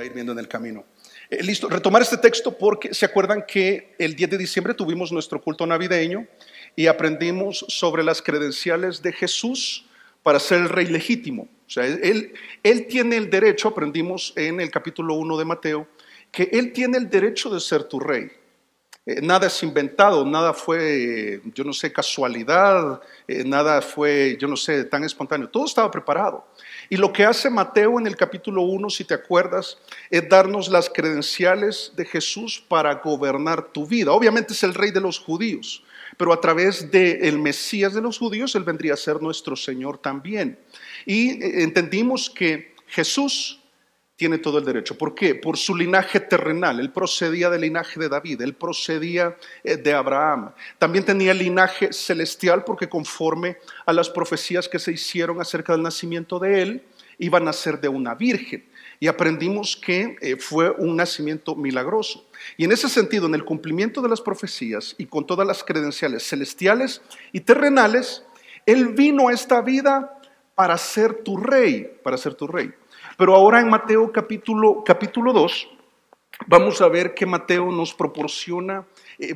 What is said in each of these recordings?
a ir viendo en el camino. Listo, retomar este texto porque se acuerdan que el 10 de diciembre tuvimos nuestro culto navideño y aprendimos sobre las credenciales de Jesús para ser el rey legítimo. O sea, él tiene el derecho, aprendimos en el capítulo 1 de Mateo, que él tiene el derecho de ser tu rey. Nada es inventado, nada fue, yo no sé, casualidad, nada fue, yo no sé, tan espontáneo. Todo estaba preparado. Y lo que hace Mateo en el capítulo 1, si te acuerdas, es darnos las credenciales de Jesús para gobernar tu vida. Obviamente es el rey de los judíos, pero a través del Mesías de los judíos, él vendría a ser nuestro Señor también. Y entendimos que Jesús tiene todo el derecho. ¿Por qué? Por su linaje terrenal. Él procedía del linaje de David, él procedía de Abraham. También tenía el linaje celestial porque conforme a las profecías que se hicieron acerca del nacimiento de él, iba a nacer de una virgen. Y aprendimos que fue un nacimiento milagroso. Y en ese sentido, en el cumplimiento de las profecías y con todas las credenciales celestiales y terrenales, él vino a esta vida para ser tu rey, para ser tu rey. Pero ahora en Mateo capítulo 2, vamos a ver que Mateo nos proporciona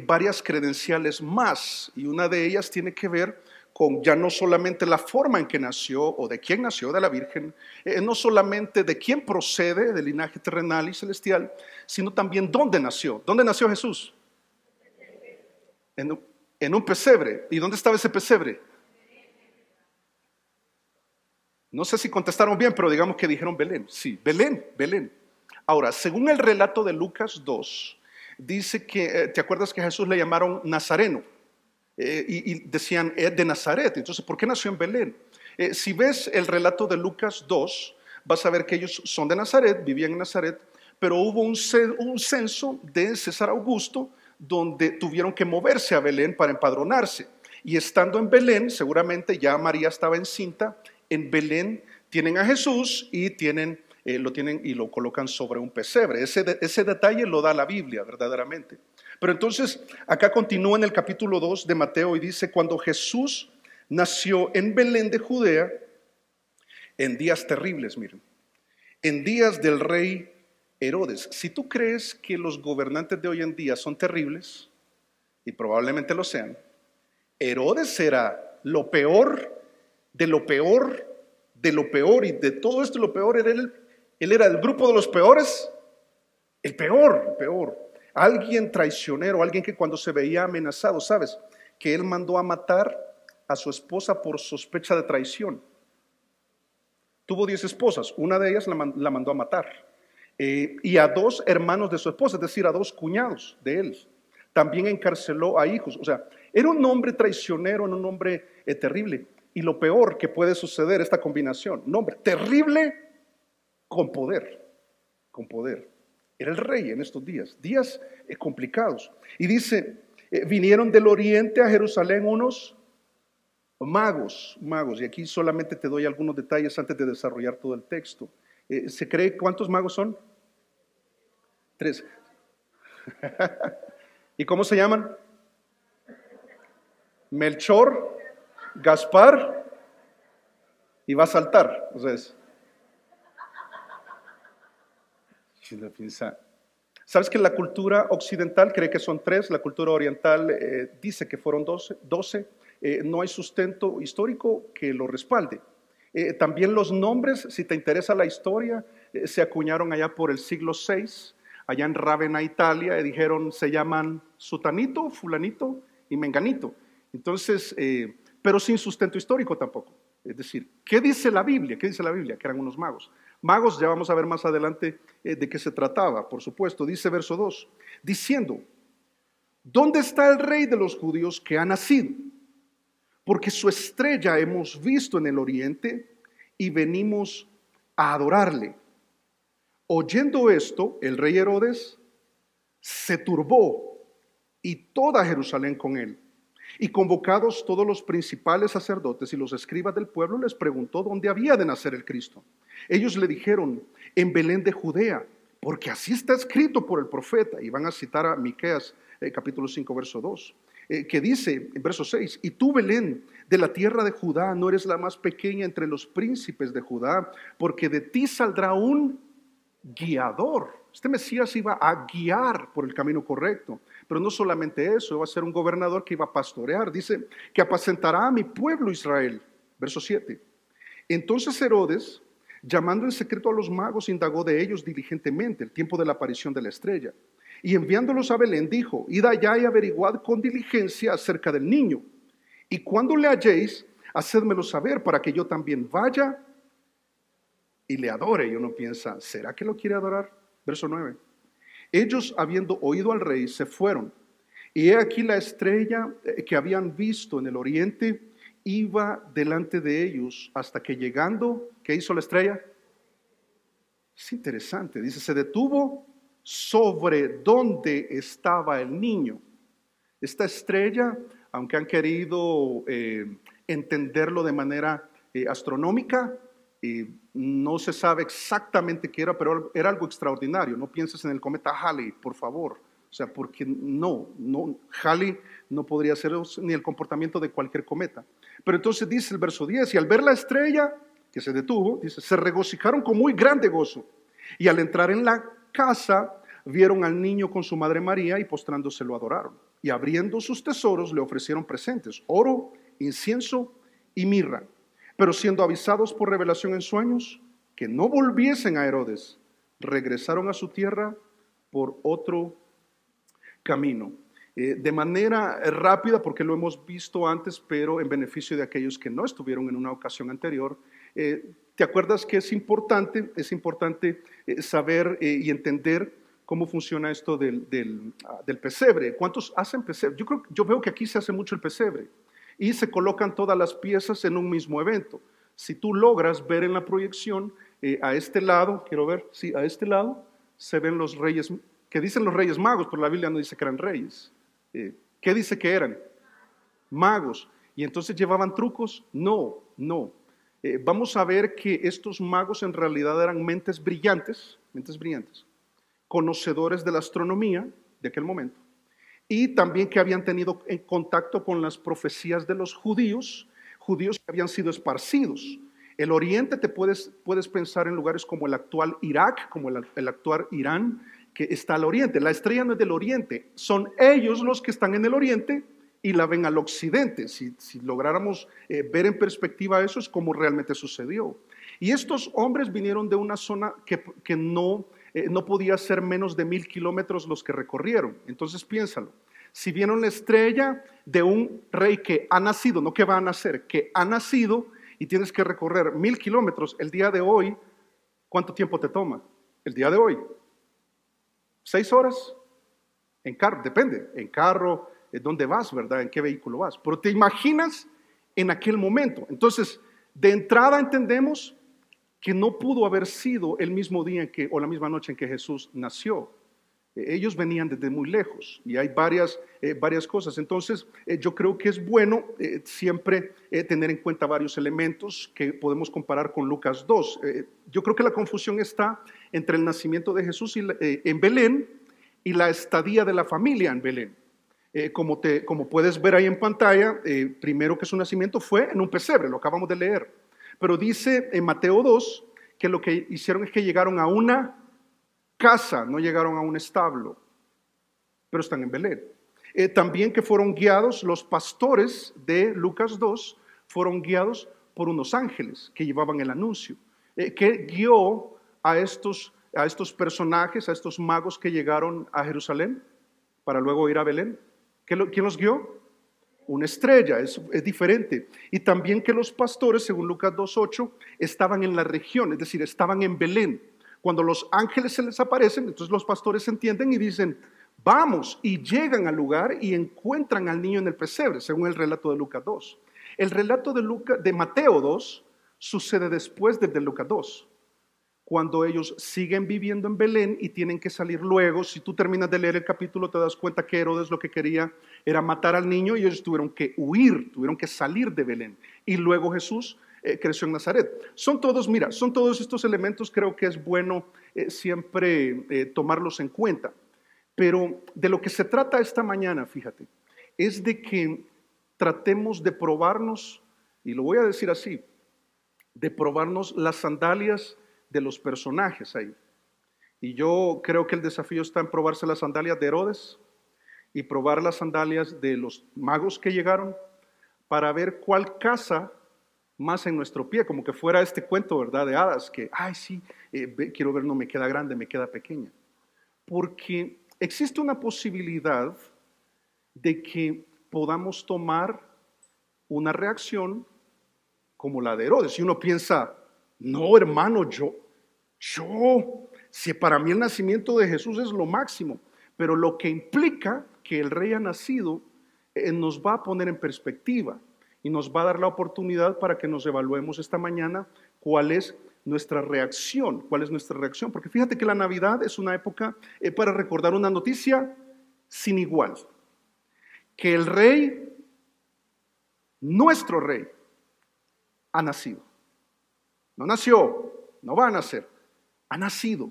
varias credenciales más, y una de ellas tiene que ver con ya no solamente la forma en que nació o de quién nació, de la Virgen, no solamente de quién procede del linaje terrenal y celestial, sino también dónde nació. ¿Dónde nació Jesús? En un pesebre. ¿Y dónde estaba ese pesebre? No sé si contestaron bien, pero digamos que dijeron Belén. Sí, Belén, Belén. Ahora, según el relato de Lucas 2, dice que, ¿te acuerdas que a Jesús le llamaron Nazareno? Y decían, es de Nazaret. Entonces, ¿por qué nació en Belén? Si ves el relato de Lucas 2, vas a ver que ellos son de Nazaret, vivían en Nazaret, pero hubo un censo de César Augusto donde tuvieron que moverse a Belén para empadronarse. Y estando en Belén, seguramente ya María estaba encinta. En Belén tienen a Jesús y lo tienen y lo colocan sobre un pesebre. Ese detalle lo da la Biblia verdaderamente. Pero entonces acá continúa en el capítulo 2 de Mateo y dice: cuando Jesús nació en Belén de Judea, en días terribles, miren, en días del rey Herodes. Si tú crees que los gobernantes de hoy en día son terribles, y probablemente lo sean, Herodes era lo peor de lo peor, de lo peor, y de todo esto lo peor era él era del grupo de los peores, el peor. Alguien traicionero, alguien que cuando se veía amenazado, ¿sabes? Que él mandó a matar a su esposa por sospecha de traición. Tuvo 10 esposas, una de ellas la mandó a matar. Y a 2 hermanos de su esposa, es decir, a 2 cuñados de él. También encarceló a hijos. O sea, era un hombre traicionero, un hombre terrible. Y lo peor que puede suceder, esta combinación, un hombre terrible con poder, con poder. Era el rey en estos días complicados. Y dice, vinieron del oriente a Jerusalén unos magos, y aquí solamente te doy algunos detalles antes de desarrollar todo el texto. ¿Se cree cuántos magos son? 3. ¿Y cómo se llaman? Melchor, Gaspar, y va a saltar. O sea, ¿sabes que la cultura occidental cree que son 3? La cultura oriental dice que fueron 12. No hay sustento histórico que lo respalde. También los nombres, si te interesa la historia, se acuñaron allá por el siglo VI, allá en Rávena, Italia, y dijeron, se llaman Sutanito, Fulanito y Menganito. Entonces, pero sin sustento histórico tampoco. Es decir, ¿qué dice la Biblia? ¿Qué dice la Biblia? Que eran unos magos. Magos, ya vamos a ver más adelante de qué se trataba, por supuesto. Dice verso 2, diciendo, ¿dónde está el rey de los judíos que ha nacido? Porque su estrella hemos visto en el oriente y venimos a adorarle. Oyendo esto, el rey Herodes se turbó y toda Jerusalén con él. Y convocados todos los principales sacerdotes y los escribas del pueblo, les preguntó dónde había de nacer el Cristo. Ellos le dijeron, en Belén de Judea, porque así está escrito por el profeta. Y van a citar a Miqueas capítulo 5, verso 2, que dice en verso 6, y tú, Belén, de la tierra de Judá, no eres la más pequeña entre los príncipes de Judá, porque de ti saldrá un guiador. Este Mesías iba a guiar por el camino correcto. Pero no solamente eso, iba a ser un gobernador que iba a pastorear. Dice que apacentará a mi pueblo Israel. Verso 7. Entonces Herodes, llamando en secreto a los magos, indagó de ellos diligentemente el tiempo de la aparición de la estrella. Y enviándolos a Belén, dijo: id allá y averiguad con diligencia acerca del niño. Y cuando le halléis, hacedmelo saber para que yo también vaya y le adore. Y uno piensa, ¿será que lo quiere adorar? Verso 9. Ellos, habiendo oído al rey, se fueron. Y he aquí la estrella que habían visto en el oriente iba delante de ellos hasta que llegando, ¿qué hizo la estrella? Es interesante, dice, se detuvo sobre donde estaba el niño. Esta estrella, aunque han querido entenderlo de manera astronómica, no se sabe exactamente qué era, pero era algo extraordinario. No pienses en el cometa Halley, por favor. O sea, porque no, Halley no podría ser ni el comportamiento de cualquier cometa. Pero entonces dice el verso 10, y al ver la estrella que se detuvo, dice, se regocijaron con muy grande gozo. Y al entrar en la casa, vieron al niño con su madre María y postrándose lo adoraron. Y abriendo sus tesoros le ofrecieron presentes, oro, incienso y mirra. Pero siendo avisados por revelación en sueños que no volviesen a Herodes, regresaron a su tierra por otro camino. De manera rápida, porque lo hemos visto antes, pero en beneficio de aquellos que no estuvieron en una ocasión anterior. ¿Te acuerdas que es importante saber y entender cómo funciona esto del pesebre? ¿Cuántos hacen pesebre? Yo veo que aquí se hace mucho el pesebre y se colocan todas las piezas en un mismo evento. Si tú logras ver en la proyección, a este lado, quiero ver, sí, a este lado se ven los reyes, que dicen los reyes magos, pero la Biblia no dice que eran reyes. ¿Qué dice que eran? Magos. ¿Y entonces llevaban trucos? No. Vamos a ver que estos magos en realidad eran mentes brillantes, conocedores de la astronomía de aquel momento, y también que habían tenido en contacto con las profecías de los judíos que habían sido esparcidos. El oriente te puedes pensar en lugares como el actual Irak, como el actual Irán, que está al oriente. La estrella no es del oriente, son ellos los que están en el oriente y la ven al occidente. Si lográramos ver en perspectiva eso, es como realmente sucedió. Y estos hombres vinieron de una zona que no podía ser menos de 1000 kilómetros los que recorrieron. Entonces piénsalo, si vieron la estrella de un rey que ha nacido, no que va a nacer, que ha nacido, y tienes que recorrer 1000 kilómetros el día de hoy, ¿cuánto tiempo te toma? El día de hoy, 6 horas, en carro, depende, en carro, ¿dónde vas, verdad? ¿En qué vehículo vas? Pero te imaginas en aquel momento. Entonces, de entrada entendemos que no pudo haber sido el mismo día o la misma noche en que Jesús nació. Ellos venían desde muy lejos y hay varias cosas. Entonces, yo creo que es bueno siempre tener en cuenta varios elementos que podemos comparar con Lucas 2. Yo creo que la confusión está entre el nacimiento de Jesús en Belén y la estadía de la familia en Belén. Como puedes ver ahí en pantalla, primero que su nacimiento fue en un pesebre, lo acabamos de leer. Pero dice en Mateo 2 que lo que hicieron es que llegaron a una casa, no llegaron a un establo, pero están en Belén. También que fueron guiados, los pastores de Lucas 2 fueron guiados por unos ángeles que llevaban el anuncio, que guió a estos personajes, a estos magos que llegaron a Jerusalén para luego ir a Belén. ¿Quién los guió? Una estrella, es diferente. Y también que los pastores, según Lucas 2:8, estaban en la región, es decir, estaban en Belén. Cuando los ángeles se les aparecen, entonces los pastores entienden y dicen, vamos, y llegan al lugar y encuentran al niño en el pesebre, según el relato de Lucas 2. El relato de Mateo 2 sucede después del de Lucas 2, cuando ellos siguen viviendo en Belén y tienen que salir luego. Si tú terminas de leer el capítulo, te das cuenta que Herodes lo que quería era matar al niño y ellos tuvieron que huir, tuvieron que salir de Belén. Y luego Jesús creció en Nazaret. Son todos estos elementos, creo que es bueno siempre tomarlos en cuenta. Pero de lo que se trata esta mañana, fíjate, es de que tratemos de probarnos, y lo voy a decir así, de probarnos las sandalias de los personajes ahí. Y yo creo que el desafío está en probarse las sandalias de Herodes y probar las sandalias de los magos que llegaron para ver cuál casa más en nuestro pie, como que fuera este cuento, ¿verdad? De hadas, que, ay, sí, quiero ver, no me queda grande, me queda pequeña. Porque existe una posibilidad de que podamos tomar una reacción como la de Herodes. Y uno piensa, no, hermano, si para mí el nacimiento de Jesús es lo máximo, pero lo que implica que el rey ha nacido nos va a poner en perspectiva y nos va a dar la oportunidad para que nos evaluemos esta mañana cuál es nuestra reacción, porque fíjate que la Navidad es una época para recordar una noticia sin igual, que el rey, nuestro rey, ha nacido. No nació, no va a nacer, ha nacido.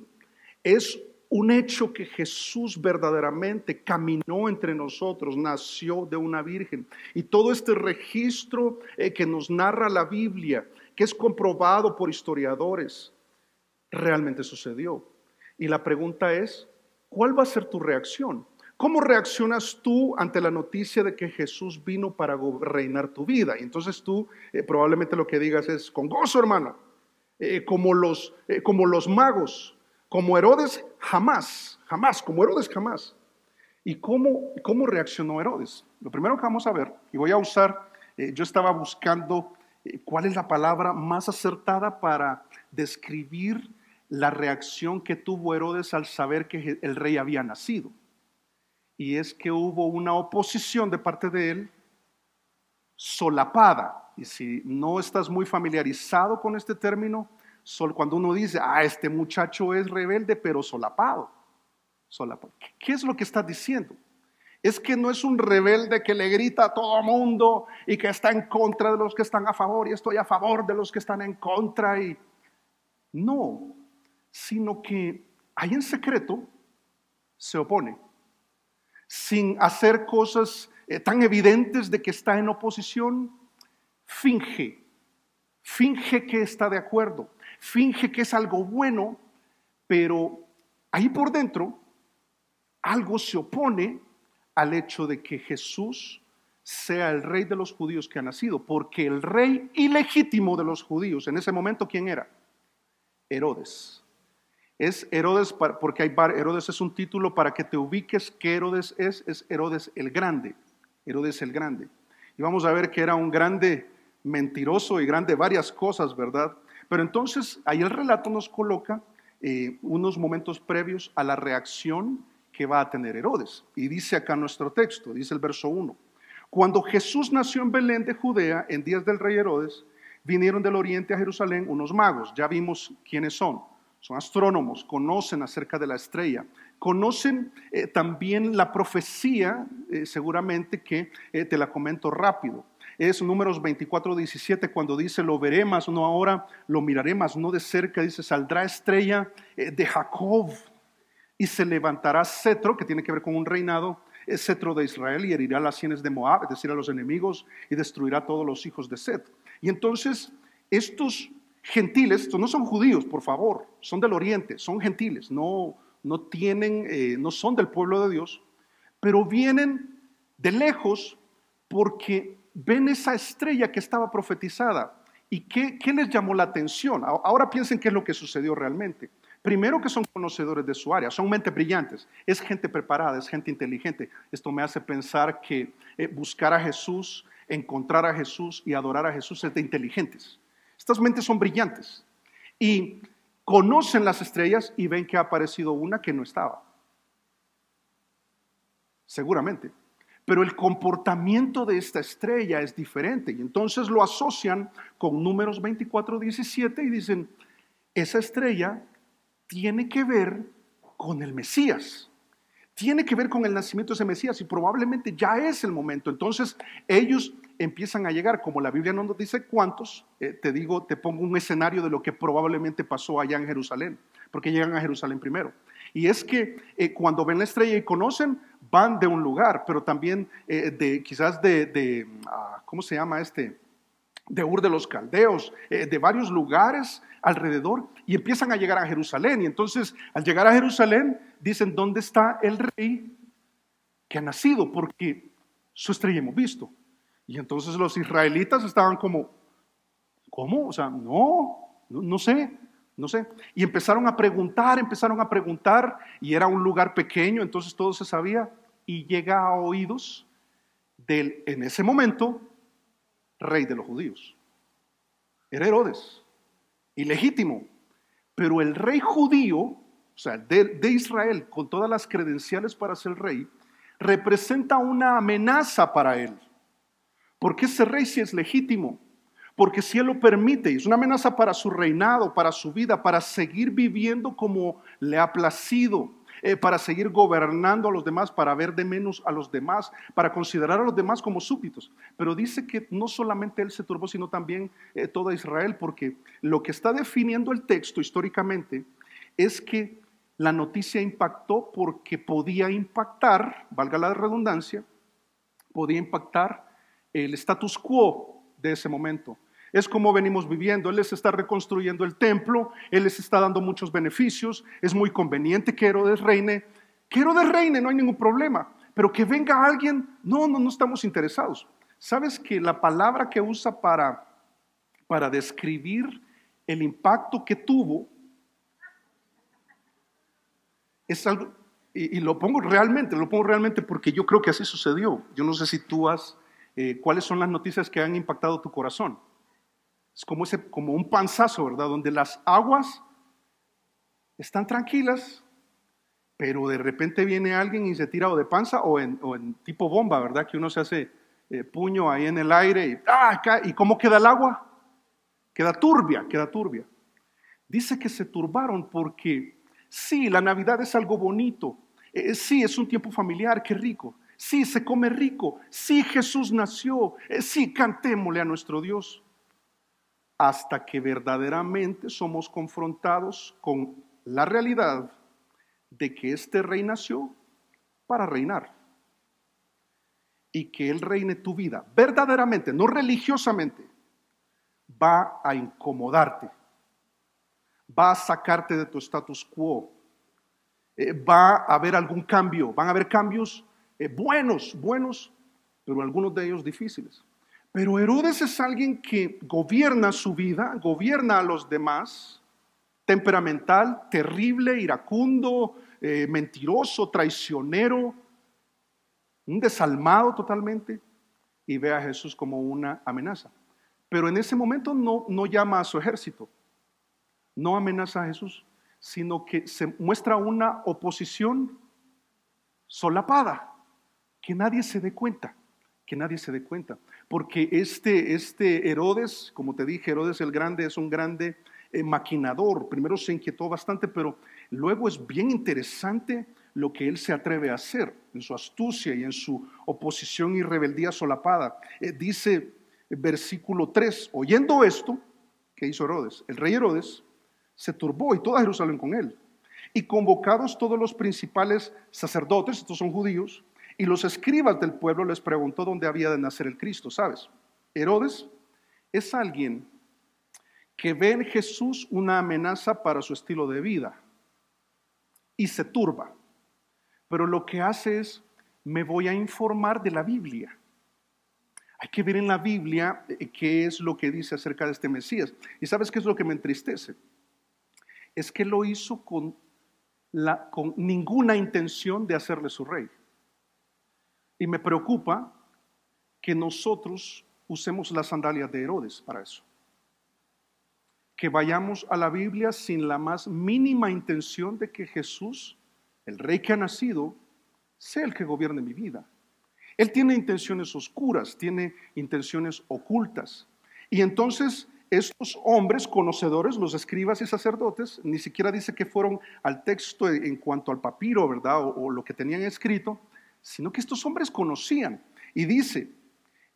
Es un hecho que Jesús verdaderamente caminó entre nosotros, nació de una virgen. Y todo este registro que nos narra la Biblia, que es comprobado por historiadores, realmente sucedió. Y la pregunta es, ¿cuál va a ser tu reacción? ¿Cómo reaccionas tú ante la noticia de que Jesús vino para reinar tu vida? Y entonces tú probablemente lo que digas es, con gozo, hermano, como los magos, como Herodes jamás, como Herodes jamás. ¿Y cómo reaccionó Herodes? Lo primero que vamos a ver, y voy a usar, yo estaba buscando cuál es la palabra más acertada para describir la reacción que tuvo Herodes al saber que el rey había nacido. Y es que hubo una oposición de parte de él solapada. Y si no estás muy familiarizado con este término, cuando uno dice, este muchacho es rebelde, pero solapado. ¿Qué es lo que está diciendo? Es que no es un rebelde que le grita a todo mundo y que está en contra de los que están a favor y estoy a favor de los que están en contra. No, sino que ahí en secreto se opone, sin hacer cosas tan evidentes de que está en oposición. Finge que está de acuerdo, finge que es algo bueno, pero ahí por dentro algo se opone al hecho de que Jesús sea el rey de los judíos que ha nacido, porque el rey ilegítimo de los judíos en ese momento, ¿quién era? Herodes. Es Herodes porque Herodes es un título para que te ubiques que Herodes es Herodes el Grande. Herodes el Grande. Y vamos a ver que era un grande mentiroso y grande varias cosas, ¿verdad? Pero entonces ahí el relato nos coloca unos momentos previos a la reacción que va a tener Herodes. Y dice acá nuestro texto, dice el verso 1. Cuando Jesús nació en Belén de Judea, en días del rey Herodes, vinieron del oriente a Jerusalén unos magos. Ya vimos quiénes son. Son astrónomos, conocen acerca de la estrella, conocen también la profecía, seguramente que te la comento rápido. Es Números 24:17 cuando dice, lo veré más, no ahora, lo miraré más, no de cerca, dice, saldrá estrella de Jacob y se levantará cetro, que tiene que ver con un reinado, cetro de Israel y herirá las sienes de Moab, es decir, a los enemigos y destruirá a todos los hijos de Set. Y entonces estos gentiles, estos no son judíos, por favor, son del oriente, son gentiles, no son del pueblo de Dios, pero vienen de lejos porque ven esa estrella que estaba profetizada. ¿Y qué les llamó la atención? Ahora piensen qué es lo que sucedió realmente. Primero, que son conocedores de su área, son mentes brillantes, es gente preparada, es gente inteligente. Esto me hace pensar que buscar a Jesús, encontrar a Jesús y adorar a Jesús es de inteligentes. Estas mentes son brillantes y conocen las estrellas y ven que ha aparecido una que no estaba. Seguramente. Pero el comportamiento de esta estrella es diferente y entonces lo asocian con Números 24:17 y dicen, esa estrella tiene que ver con el Mesías. Tiene que ver con el nacimiento de ese Mesías y probablemente ya es el momento. Entonces ellos empiezan a llegar, como la Biblia no nos dice cuántos, te pongo un escenario de lo que probablemente pasó allá en Jerusalén, porque llegan a Jerusalén primero. Y es que cuando ven la estrella y conocen, van de un lugar, pero también quizás ¿cómo se llama de Ur de los Caldeos, de varios lugares alrededor, y empiezan a llegar a Jerusalén. Y entonces, al llegar a Jerusalén, dicen: ¿dónde está el rey que ha nacido? Porque su estrella hemos visto. Y entonces los israelitas estaban como: ¿cómo? O sea, no sé. Y empezaron a preguntar, y era un lugar pequeño, entonces todo se sabía, y llega a oídos del, en ese momento, rey de los judíos. Era Herodes, ilegítimo, pero el rey judío, o sea, de Israel, con todas las credenciales para ser rey, representa una amenaza para él, porque ese rey sí es legítimo, porque si él lo permite, es una amenaza para su reinado, para su vida, para seguir viviendo como le ha placido, para seguir gobernando a los demás, para ver de menos a los demás, para considerar a los demás como súbditos. Pero dice que no solamente él se turbó, sino también toda Israel, porque lo que está definiendo el texto históricamente es que la noticia impactó porque podía impactar, valga la redundancia, podía impactar el status quo de ese momento. Es como venimos viviendo. Él les está reconstruyendo el templo, él les está dando muchos beneficios, es muy conveniente que Herodes reine. Que Herodes reine, no hay ningún problema, pero que venga alguien, no estamos interesados. ¿Sabes que la palabra que usa para describir el impacto que tuvo es algo, y lo pongo realmente porque yo creo que así sucedió? Yo no sé si tú cuáles son las noticias que han impactado tu corazón. Es como un panzazo, ¿verdad? Donde las aguas están tranquilas, pero de repente viene alguien y se tira o de panza o en tipo bomba, ¿verdad? Que uno se hace puño ahí en el aire y ¿cómo queda el agua? Queda turbia. Dice que se turbaron porque sí, la Navidad es algo bonito, sí, es un tiempo familiar, qué rico, sí, se come rico, sí, Jesús nació, sí, cantémosle a nuestro Dios. Hasta que verdaderamente somos confrontados con la realidad de que este rey nació para reinar y que él reine tu vida verdaderamente, no religiosamente, va a incomodarte, va a sacarte de tu status quo, va a haber algún cambio, van a haber cambios buenos, pero algunos de ellos difíciles. Pero Herodes es alguien que gobierna su vida, gobierna a los demás, temperamental, terrible, iracundo, mentiroso, traicionero, un desalmado totalmente, y ve a Jesús como una amenaza. Pero en ese momento no llama a su ejército, no amenaza a Jesús, sino que se muestra una oposición solapada, que nadie se dé cuenta. Porque este Herodes, como te dije, Herodes el Grande es un grande maquinador. Primero se inquietó bastante, pero luego es bien interesante lo que él se atreve a hacer en su astucia y en su oposición y rebeldía solapada. Dice versículo 3, oyendo esto, ¿qué hizo Herodes? El rey Herodes se turbó y toda Jerusalén con él. Y convocados todos los principales sacerdotes, estos son judíos, y los escribas del pueblo, les preguntó dónde había de nacer el Cristo. ¿Sabes? Herodes es alguien que ve en Jesús una amenaza para su estilo de vida y se turba. Pero lo que hace es: me voy a informar de la Biblia. Hay que ver en la Biblia qué es lo que dice acerca de este Mesías. ¿Y sabes qué es lo que me entristece? Es que lo hizo con ninguna intención de hacerle su rey. Y me preocupa que nosotros usemos las sandalias de Herodes para eso. Que vayamos a la Biblia sin la más mínima intención de que Jesús, el rey que ha nacido, sea el que gobierne mi vida. Él tiene intenciones oscuras, tiene intenciones ocultas. Y entonces estos hombres conocedores, los escribas y sacerdotes, ni siquiera dice que fueron al texto en cuanto al papiro, ¿verdad? O lo que tenían escrito, sino que estos hombres conocían. Y dice,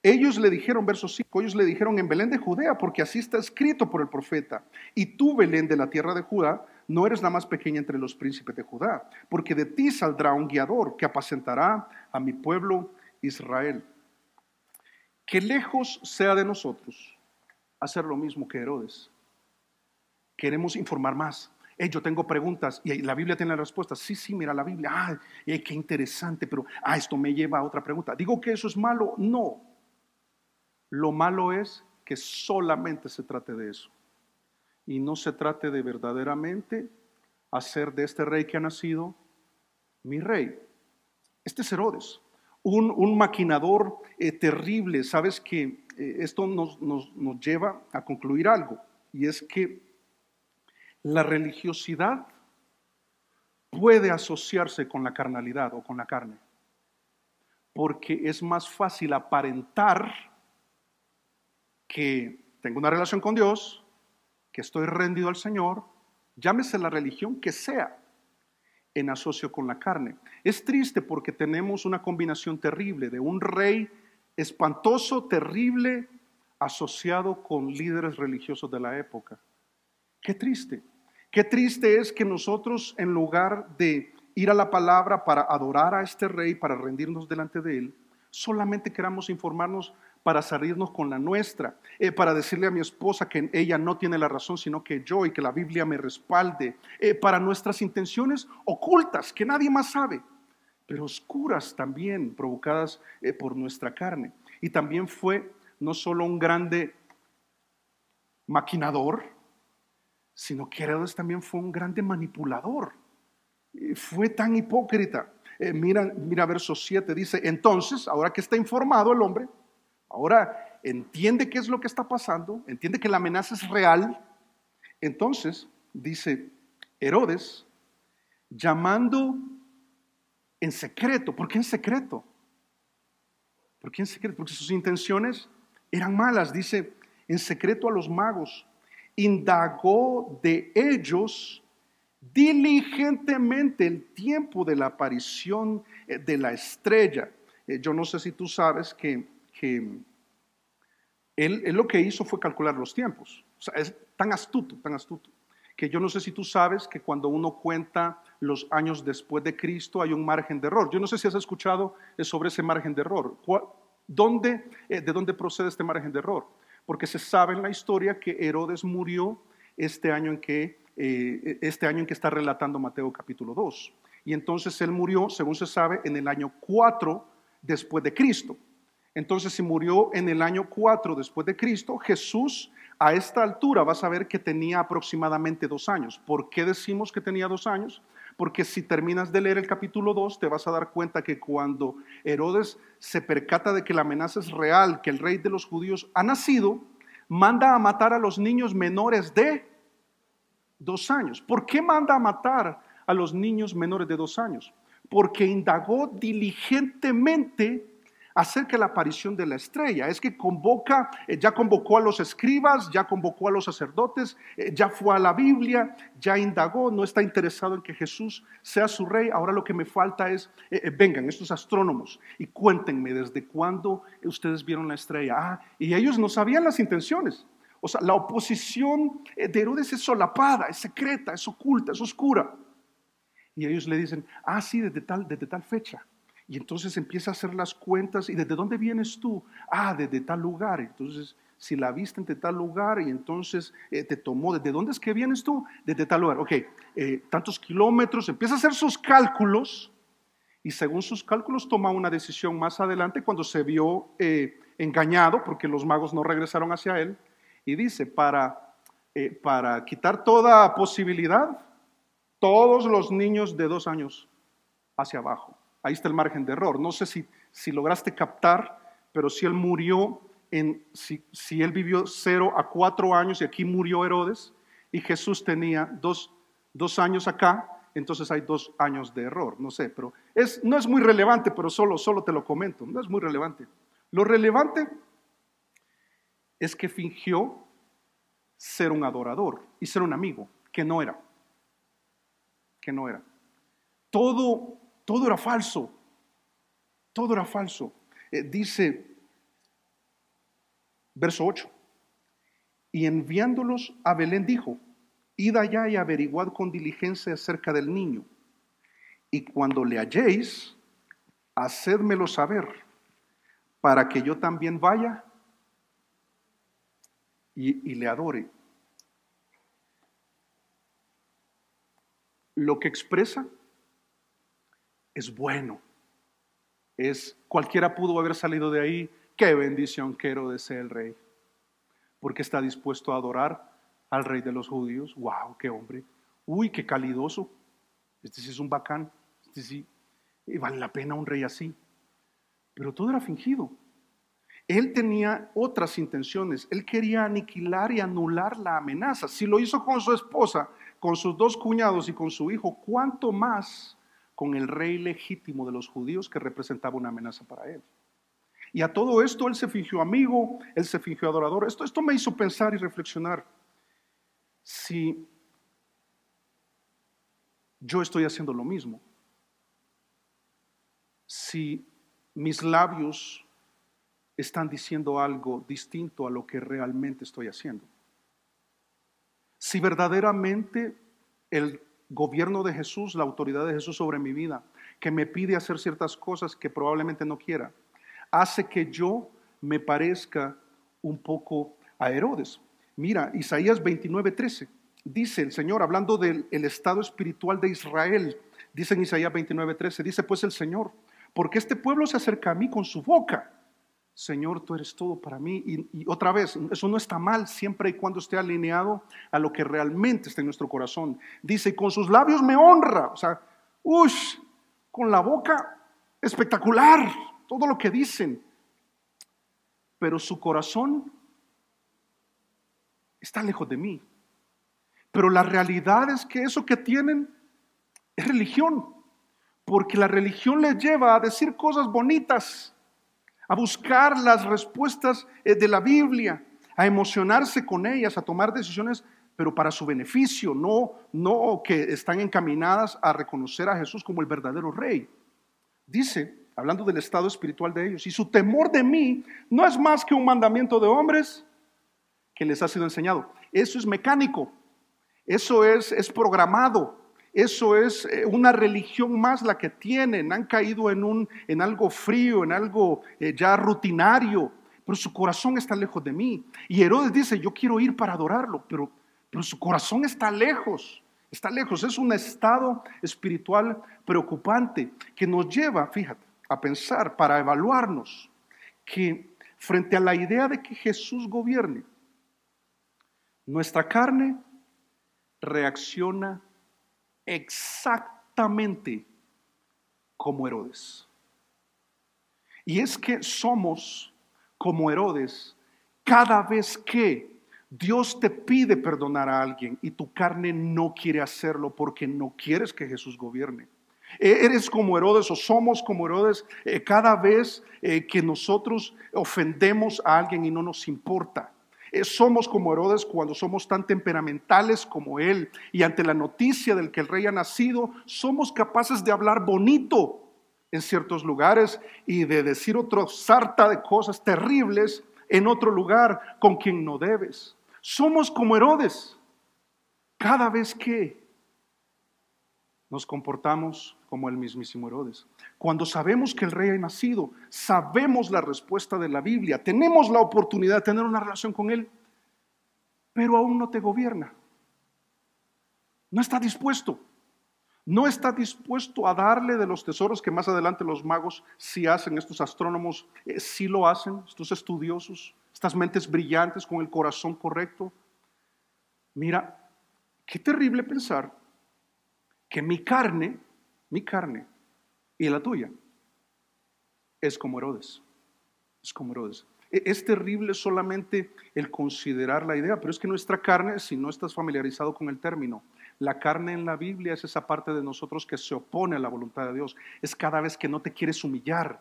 ellos le dijeron, verso 5, ellos le dijeron: en Belén de Judea, porque así está escrito por el profeta. Y tú, Belén de la tierra de Judá, no eres la más pequeña entre los príncipes de Judá, porque de ti saldrá un guiador que apacentará a mi pueblo Israel. Que lejos sea de nosotros hacer lo mismo que Herodes. Queremos informar más. Yo tengo preguntas y la Biblia tiene la respuesta. Sí, mira la Biblia. Qué interesante, pero esto me lleva a otra pregunta. ¿Digo que eso es malo? No. Lo malo es que solamente se trate de eso y no se trate de verdaderamente hacer de este rey que ha nacido mi rey. Este es Herodes, un maquinador terrible. Sabes que esto nos lleva a concluir algo, y es que la religiosidad puede asociarse con la carnalidad o con la carne, porque es más fácil aparentar que tengo una relación con Dios, que estoy rendido al Señor, llámese la religión que sea, en asocio con la carne. Es triste porque tenemos una combinación terrible de un rey espantoso, terrible, asociado con líderes religiosos de la época. Qué triste es que nosotros, en lugar de ir a la palabra para adorar a este rey, para rendirnos delante de él, solamente queramos informarnos para salirnos con la nuestra, para decirle a mi esposa que ella no tiene la razón sino que yo, y que la Biblia me respalde, para nuestras intenciones ocultas que nadie más sabe, pero oscuras también, provocadas por nuestra carne. Y también fue no solo un grande maquinador, sino que Herodes también fue un grande manipulador. Fue tan hipócrita. Mira verso 7, dice: entonces, ahora que está informado el hombre, ahora entiende qué es lo que está pasando, entiende que la amenaza es real. Entonces, dice Herodes, llamando en secreto. ¿Por qué en secreto? ¿Por qué en secreto? Porque sus intenciones eran malas. Dice, en secreto a los magos, indagó de ellos diligentemente el tiempo de la aparición de la estrella. Yo no sé si tú sabes que él lo que hizo fue calcular los tiempos. O sea, es tan astuto, que yo no sé si tú sabes que cuando uno cuenta los años después de Cristo hay un margen de error. Yo no sé si has escuchado sobre ese margen de error. ¿De dónde procede este margen de error? Porque se sabe en la historia que Herodes murió este año en que está relatando Mateo capítulo 2. Y entonces él murió, según se sabe, en el año 4 después de Cristo. Entonces, si murió en el año 4 después de Cristo, Jesús a esta altura vas a ver que tenía aproximadamente 2 años. ¿Por qué decimos que tenía 2 años? Porque si terminas de leer el capítulo 2, te vas a dar cuenta que cuando Herodes se percata de que la amenaza es real, que el rey de los judíos ha nacido, manda a matar a los niños menores de 2 años. ¿Por qué manda a matar a los niños menores de 2 años? Porque indagó diligentemente acerca de la aparición de la estrella. Es que ya convocó a los escribas, ya convocó a los sacerdotes, ya fue a la Biblia, ya indagó, no está interesado en que Jesús sea su rey. Ahora lo que me falta es, vengan estos astrónomos y cuéntenme desde cuándo ustedes vieron la estrella. Y ellos no sabían las intenciones. O sea, la oposición de Herodes es solapada, es secreta, es oculta, es oscura. Y ellos le dicen, sí, desde tal fecha. Y entonces empieza a hacer las cuentas. ¿Y desde dónde vienes tú? Desde tal lugar. Entonces, si la viste de tal lugar, y entonces te tomó, ¿desde dónde es que vienes tú? Desde tal lugar. Ok, tantos kilómetros. Empieza a hacer sus cálculos. Y según sus cálculos toma una decisión más adelante, cuando se vio engañado, porque los magos no regresaron hacia él. Y dice, para quitar toda posibilidad, todos los niños de 2 años hacia abajo. Ahí está el margen de error. No sé si lograste captar, pero si él murió, si él vivió 0 a 4 años y aquí murió Herodes, y Jesús tenía 2 años acá, entonces hay 2 años de error. No sé, pero no es muy relevante, pero solo te lo comento. No es muy relevante. Lo relevante es que fingió ser un adorador y ser un amigo, que no era. Todo era falso. Todo era falso. Dice, verso 8, y enviándolos a Belén dijo, id allá y averiguad con diligencia acerca del niño, y cuando le halléis, hacédmelo saber, para que yo también vaya y le adore. Lo que expresa es bueno. Cualquiera pudo haber salido de ahí. Qué bendición que Herodes sea el rey, porque está dispuesto a adorar al rey de los judíos. Wow, qué hombre. Uy, qué calidoso. Este sí es un bacán. Este sí, vale la pena un rey así. Pero todo era fingido. Él tenía otras intenciones. Él quería aniquilar y anular la amenaza. Si lo hizo con su esposa, con sus dos cuñados y con su hijo, ¿cuánto más con el rey legítimo de los judíos que representaba una amenaza para él? Y a todo esto él se fingió amigo, él se fingió adorador. Esto me hizo pensar y reflexionar. Si yo estoy haciendo lo mismo, si mis labios están diciendo algo distinto a lo que realmente estoy haciendo, si verdaderamente el gobierno de Jesús, la autoridad de Jesús sobre mi vida, que me pide hacer ciertas cosas que probablemente no quiera, hace que yo me parezca un poco a Herodes. Mira, Isaías 29:13, dice el Señor, hablando del estado espiritual de Israel, dice en Isaías 29:13, dice pues el Señor, porque este pueblo se acerca a mí con su boca. Señor, tú eres todo para mí. Y otra vez, eso no está mal siempre y cuando esté alineado a lo que realmente está en nuestro corazón. Dice, con sus labios me honra. O sea, con la boca espectacular, todo lo que dicen. Pero su corazón está lejos de mí. Pero la realidad es que eso que tienen es religión. Porque la religión les lleva a decir cosas bonitas, a buscar las respuestas de la Biblia, a emocionarse con ellas, a tomar decisiones, pero para su beneficio, no que están encaminadas a reconocer a Jesús como el verdadero rey. Dice, hablando del estado espiritual de ellos, y su temor de mí no es más que un mandamiento de hombres que les ha sido enseñado. Eso es mecánico, eso es programado. Eso es una religión más la que tienen. Han caído en algo frío, en algo ya rutinario, pero su corazón está lejos de mí. Y Herodes dice, yo quiero ir para adorarlo, pero su corazón está lejos. Está lejos. Es un estado espiritual preocupante que nos lleva, fíjate, a pensar, para evaluarnos, que frente a la idea de que Jesús gobierne, nuestra carne reacciona exactamente como Herodes. Y es que somos como Herodes cada vez que Dios te pide perdonar a alguien y tu carne no quiere hacerlo porque no quieres que Jesús gobierne. Eres como Herodes o somos como Herodes cada vez que nosotros ofendemos a alguien y no nos importa. Somos como Herodes cuando somos tan temperamentales como él y ante la noticia del que el rey ha nacido somos capaces de hablar bonito en ciertos lugares y de decir otra sarta de cosas terribles en otro lugar con quien no debes. Somos como Herodes cada vez que nos comportamos como el mismísimo Herodes. Cuando sabemos que el rey ha nacido, sabemos la respuesta de la Biblia, tenemos la oportunidad de tener una relación con él, pero aún no te gobierna. No está dispuesto. No está dispuesto a darle de los tesoros que más adelante los magos sí hacen, estos astrónomos sí lo hacen, estos estudiosos, estas mentes brillantes con el corazón correcto. Mira, qué terrible pensar que mi carne y la tuya es como Herodes. Es como Herodes. Es terrible solamente el considerar la idea, pero es que nuestra carne, si no estás familiarizado con el término, la carne en la Biblia es esa parte de nosotros que se opone a la voluntad de Dios. Es cada vez que no te quieres humillar,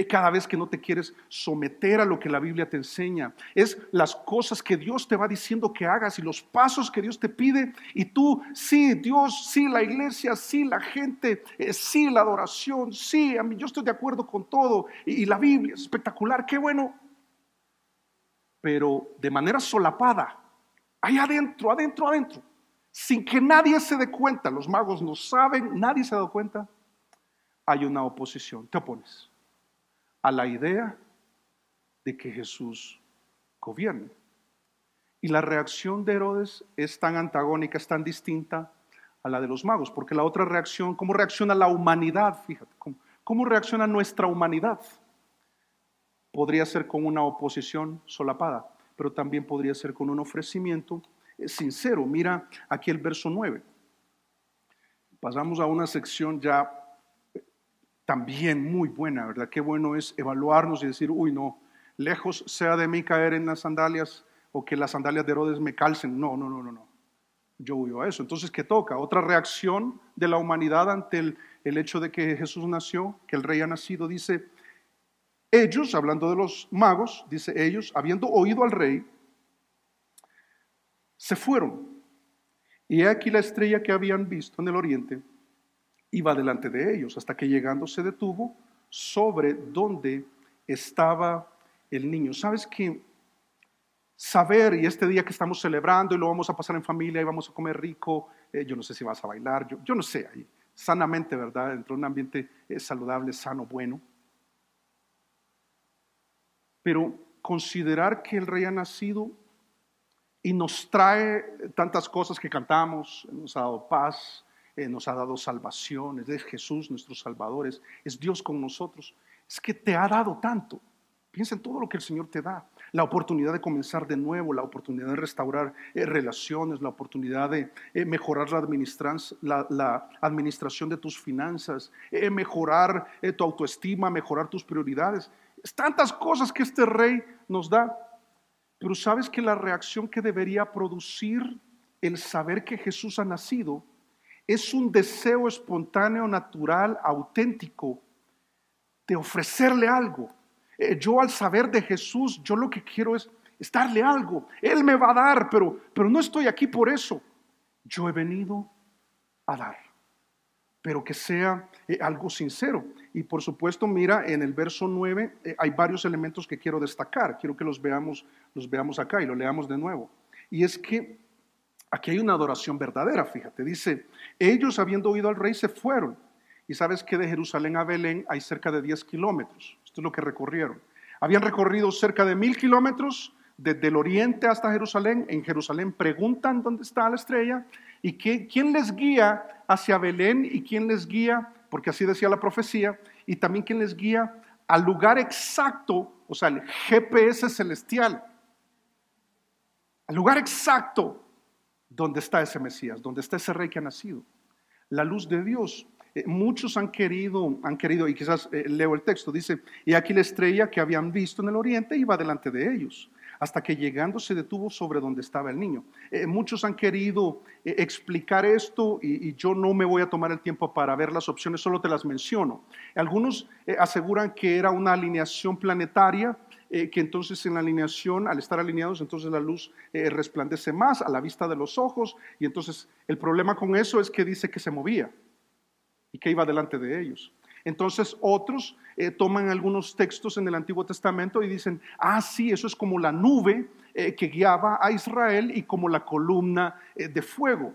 cada vez que no te quieres someter a lo que la Biblia te enseña. Es las cosas que Dios te va diciendo que hagas y los pasos que Dios te pide. Y tú, sí, Dios, sí, la iglesia, sí, la gente, sí, la adoración, sí, yo estoy de acuerdo con todo. Y la Biblia es espectacular, qué bueno. Pero de manera solapada, ahí adentro, sin que nadie se dé cuenta, los magos no saben, nadie se ha dado cuenta, hay una oposición, te opones a la idea de que Jesús gobierne. Y la reacción de Herodes es tan antagónica, es tan distinta a la de los magos, porque la otra reacción, ¿cómo reacciona la humanidad? Fíjate, ¿cómo reacciona nuestra humanidad? Podría ser con una oposición solapada, pero también podría ser con un ofrecimiento sincero. Mira aquí el verso 9. Pasamos a una sección ya también muy buena, ¿verdad? Qué bueno es evaluarnos y decir, uy, no, lejos sea de mí caer en las sandalias o que las sandalias de Herodes me calcen. No. Yo huyo a eso. Entonces, ¿qué toca? Otra reacción de la humanidad ante el hecho de que Jesús nació, que el rey ha nacido. Dice, ellos, hablando de los magos, dice ellos, habiendo oído al rey, se fueron. Y he aquí la estrella que habían visto en el oriente iba delante de ellos, hasta que llegando se detuvo sobre donde estaba el niño. ¿Sabes qué? Saber, y este día que estamos celebrando y lo vamos a pasar en familia y vamos a comer rico, yo no sé si vas a bailar, yo no sé, ahí, sanamente, ¿verdad? Dentro de un ambiente saludable, sano, bueno. Pero considerar que el rey ha nacido y nos trae tantas cosas que cantamos, nos ha dado paz, nos ha dado salvación, es Jesús nuestro Salvador, es Dios con nosotros, es que te ha dado tanto. Piensa en todo lo que el Señor te da, la oportunidad de comenzar de nuevo, la oportunidad de restaurar relaciones, la oportunidad de mejorar la administración de tus finanzas, mejorar tu autoestima, mejorar tus prioridades. Es tantas cosas que este rey nos da, pero sabes que la reacción que debería producir el saber que Jesús ha nacido es un deseo espontáneo, natural, auténtico de ofrecerle algo. Yo al saber de Jesús, yo lo que quiero es darle algo. Él me va a dar, pero no estoy aquí por eso. Yo he venido a dar, pero que sea algo sincero. Y por supuesto, mira, en el verso 9 hay varios elementos que quiero destacar. Quiero que los veamos acá y lo leamos de nuevo. Y es que aquí hay una adoración verdadera, fíjate. Dice, ellos habiendo oído al rey se fueron. Y sabes que de Jerusalén a Belén hay cerca de 10 kilómetros. Esto es lo que recorrieron. Habían recorrido cerca de 1000 kilómetros desde el oriente hasta Jerusalén. En Jerusalén preguntan dónde está la estrella y quién les guía hacia Belén y quién les guía, porque así decía la profecía, y también quién les guía al lugar exacto, o sea, el GPS celestial, al lugar exacto donde está ese Mesías, donde está ese rey que ha nacido, la luz de Dios. Muchos han querido, y quizás leo el texto, dice, y aquí la estrella que habían visto en el oriente iba delante de ellos, hasta que llegando se detuvo sobre donde estaba el niño. Muchos han querido explicar esto y yo no me voy a tomar el tiempo para ver las opciones, solo te las menciono. Algunos aseguran que era una alineación planetaria, que entonces en la alineación, al estar alineados, entonces la luz resplandece más a la vista de los ojos, y entonces el problema con eso es que dice que se movía y que iba delante de ellos. Entonces otros toman algunos textos en el Antiguo Testamento y dicen, sí, eso es como la nube que guiaba a Israel y como la columna de fuego.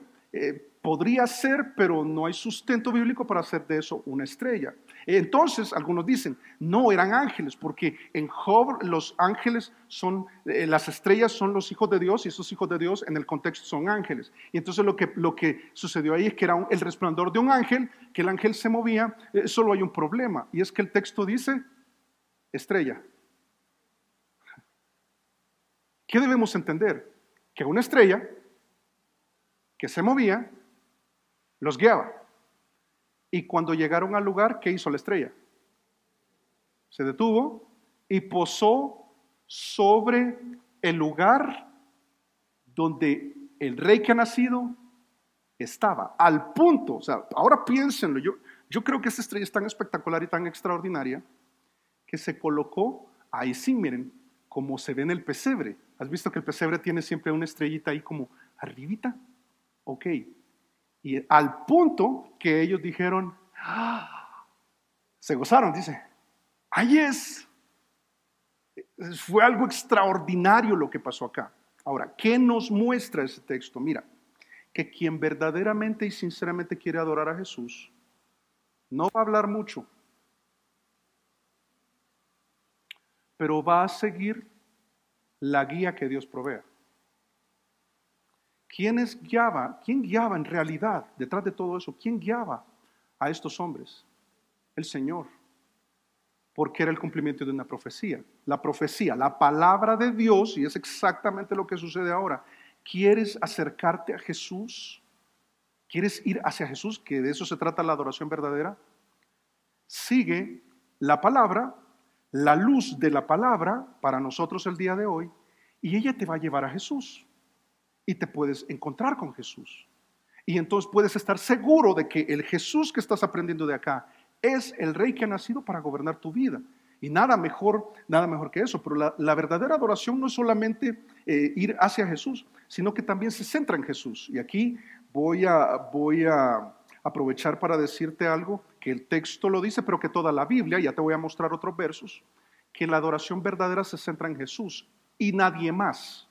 Podría ser, pero no hay sustento bíblico para hacer de eso una estrella. Entonces algunos dicen, no, eran ángeles, porque en Job los ángeles son, las estrellas son los hijos de Dios, y esos hijos de Dios en el contexto son ángeles. Y entonces lo que sucedió ahí es que era el resplandor de un ángel, que el ángel se movía. Solo hay un problema, y es que el texto dice estrella. ¿Qué debemos entender? Que una estrella que se movía los guiaba. Y cuando llegaron al lugar, ¿qué hizo la estrella? Se detuvo y posó sobre el lugar donde el rey que ha nacido estaba. Al punto, o sea, ahora piénsenlo, yo creo que esta estrella es tan espectacular y tan extraordinaria que se colocó ahí, sí, miren, como se ve en el pesebre. ¿Has visto que el pesebre tiene siempre una estrellita ahí como arribita? Ok. Y al punto que ellos dijeron, se gozaron, dice, ahí es. Fue algo extraordinario lo que pasó acá. Ahora, ¿qué nos muestra ese texto? Mira, que quien verdaderamente y sinceramente quiere adorar a Jesús, no va a hablar mucho, pero va a seguir la guía que Dios provea. ¿quién guiaba en realidad detrás de todo eso? ¿Quién guiaba a estos hombres? El Señor. Porque era el cumplimiento de una profecía. La profecía, la palabra de Dios, y es exactamente lo que sucede ahora. ¿Quieres acercarte a Jesús? ¿Quieres ir hacia Jesús? Que de eso se trata la adoración verdadera. Sigue la palabra, la luz de la palabra para nosotros el día de hoy, y ella te va a llevar a Jesús. Y te puedes encontrar con Jesús. Y entonces puedes estar seguro de que el Jesús que estás aprendiendo de acá es el Rey que ha nacido para gobernar tu vida. Y nada mejor que eso. Pero la verdadera adoración no es solamente ir hacia Jesús, sino que también se centra en Jesús. Y aquí voy a aprovechar para decirte algo que el texto lo dice, pero que toda la Biblia, ya te voy a mostrar otros versos, que la adoración verdadera se centra en Jesús y nadie más.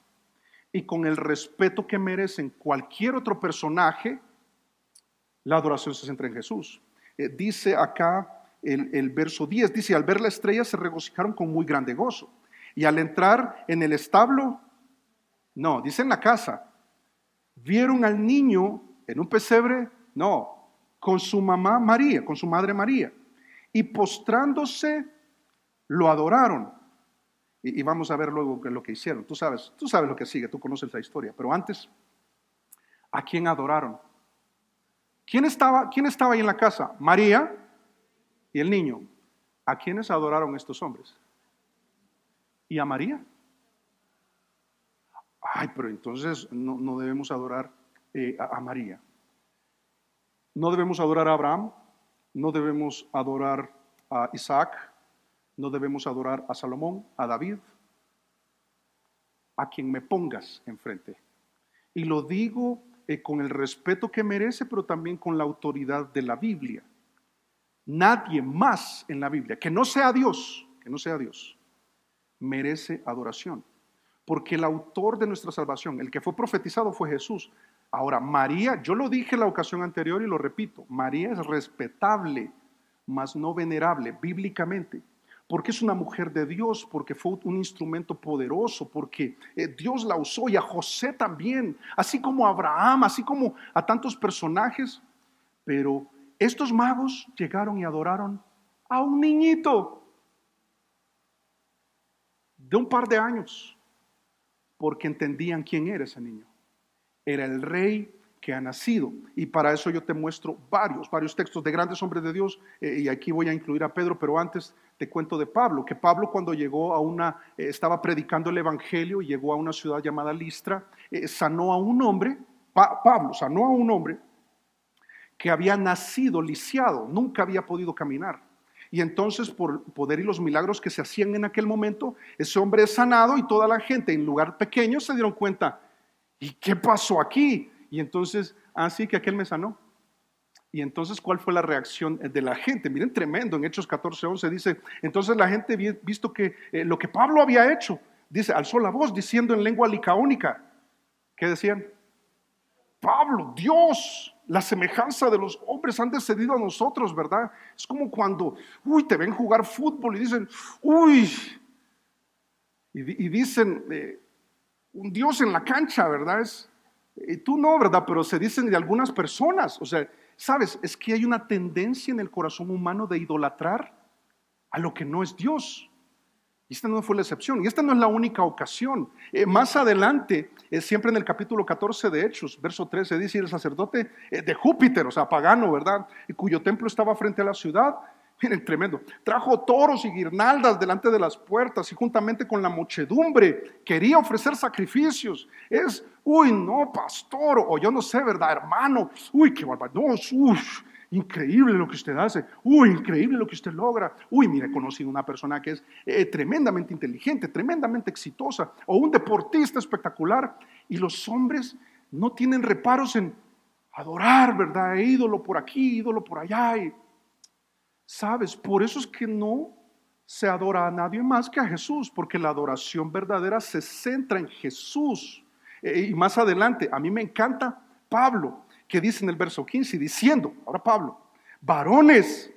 Y con el respeto que merecen cualquier otro personaje, la adoración se centra en Jesús. Dice acá el verso 10, dice, al ver la estrella se regocijaron con muy grande gozo. Y al entrar en el establo, no, dice en la casa, vieron al niño en un pesebre, no, con su mamá María, con su madre María. Y postrándose, lo adoraron. Y vamos a ver luego lo que hicieron. Tú sabes lo que sigue, tú conoces la historia. Pero antes, ¿a quién adoraron? ¿Quién estaba ahí en la casa? María y el niño. ¿A quiénes adoraron estos hombres? ¿Y a María? Ay, pero entonces no debemos adorar a María. No debemos adorar a Abraham, no debemos adorar a Isaac, no debemos adorar a Salomón, a David, a quien me pongas enfrente. Y lo digo con el respeto que merece, pero también con la autoridad de la Biblia. Nadie más en la Biblia, que no sea Dios, merece adoración. Porque el autor de nuestra salvación, el que fue profetizado fue Jesús. Ahora, María, yo lo dije la ocasión anterior y lo repito, María es respetable, mas no venerable bíblicamente. Porque es una mujer de Dios, porque fue un instrumento poderoso, porque Dios la usó, y a José también, así como a Abraham, así como a tantos personajes. Pero estos magos llegaron y adoraron a un niñito de un par de años, porque entendían quién era ese niño. Era el Rey que ha nacido. Y para eso yo te muestro varios textos de grandes hombres de Dios, y aquí voy a incluir a Pedro, pero antes te cuento de Pablo, que Pablo cuando llegó estaba predicando el evangelio y llegó a una ciudad llamada Listra, sanó a un hombre, Pablo sanó a un hombre que había nacido lisiado, nunca había podido caminar. Y entonces, por poder y los milagros que se hacían en aquel momento, ese hombre es sanado y toda la gente en lugar pequeño se dieron cuenta, ¿y qué pasó aquí? Y entonces, así que aquel me sanó. Y entonces, ¿cuál fue la reacción de la gente? Miren, tremendo, en Hechos 14:11 dice, entonces la gente, visto que lo que Pablo había hecho, dice, alzó la voz diciendo en lengua licaónica. ¿Qué decían? Pablo, Dios, la semejanza de los hombres han descendido a nosotros, ¿verdad? Es como cuando, te ven jugar fútbol y dicen, y dicen, un Dios en la cancha, ¿verdad? Y tú no, ¿verdad? Pero se dicen de algunas personas. O sea, ¿sabes? Es que hay una tendencia en el corazón humano de idolatrar a lo que no es Dios. Y esta no fue la excepción. Y esta no es la única ocasión. Más adelante, siempre en el capítulo 14 de Hechos, verso 13, dice, el sacerdote de Júpiter, o sea, pagano, ¿verdad? Y cuyo templo estaba frente a la ciudad. Miren, tremendo. Trajo toros y guirnaldas delante de las puertas y juntamente con la muchedumbre quería ofrecer sacrificios. No, pastor, o yo no sé, ¿verdad, hermano? Qué barbaridad. Increíble lo que usted hace. Increíble lo que usted logra. Mire, he conocido una persona que es tremendamente inteligente, tremendamente exitosa, o un deportista espectacular. Y los hombres no tienen reparos en adorar, ¿verdad? Ídolo por aquí, ídolo por allá. ¿Sabes? Por eso es que no se adora a nadie más que a Jesús, porque la adoración verdadera se centra en Jesús. Y más adelante, a mí me encanta Pablo, que dice en el verso 15, diciendo, ahora Pablo, varones,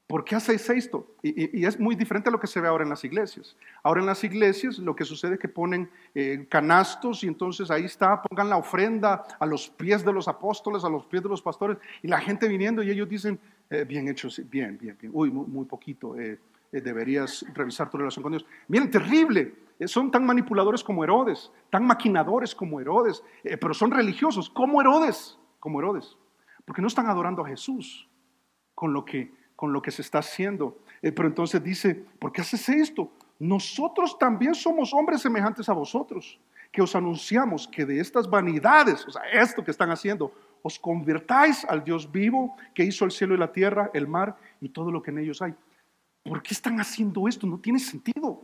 ¿Por qué hacéis esto? Y es muy diferente a lo que se ve ahora en las iglesias. Ahora en las iglesias lo que sucede es que ponen canastos y entonces ahí está, pongan la ofrenda a los pies de los apóstoles, a los pies de los pastores, y la gente viniendo y ellos dicen, bien hecho, sí, bien. Uy, muy poquito, deberías revisar tu relación con Dios. Miren, terrible. Son tan manipuladores como Herodes, tan maquinadores como Herodes, pero son religiosos como Herodes, porque no están adorando a Jesús con lo que se está haciendo. Pero entonces dice, ¿por qué haces esto? Nosotros también somos hombres semejantes a vosotros, que os anunciamos que de estas vanidades, o sea, esto que están haciendo, os convirtáis al Dios vivo que hizo el cielo y la tierra, el mar y todo lo que en ellos hay. ¿Por qué están haciendo esto? No tiene sentido.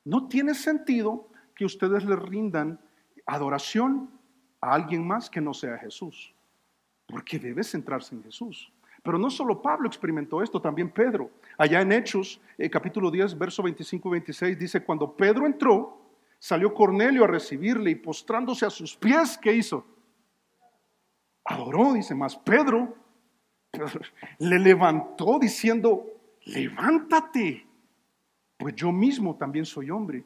No tiene sentido que ustedes le rindan adoración a alguien más que no sea Jesús, porque debe centrarse en Jesús. Pero no solo Pablo experimentó esto, también Pedro. Allá en Hechos, capítulo 10, verso 25 y 26, dice, cuando Pedro entró, salió Cornelio a recibirle y postrándose a sus pies, ¿qué hizo? Adoró, dice más. Pedro le levantó diciendo, levántate, pues yo mismo también soy hombre.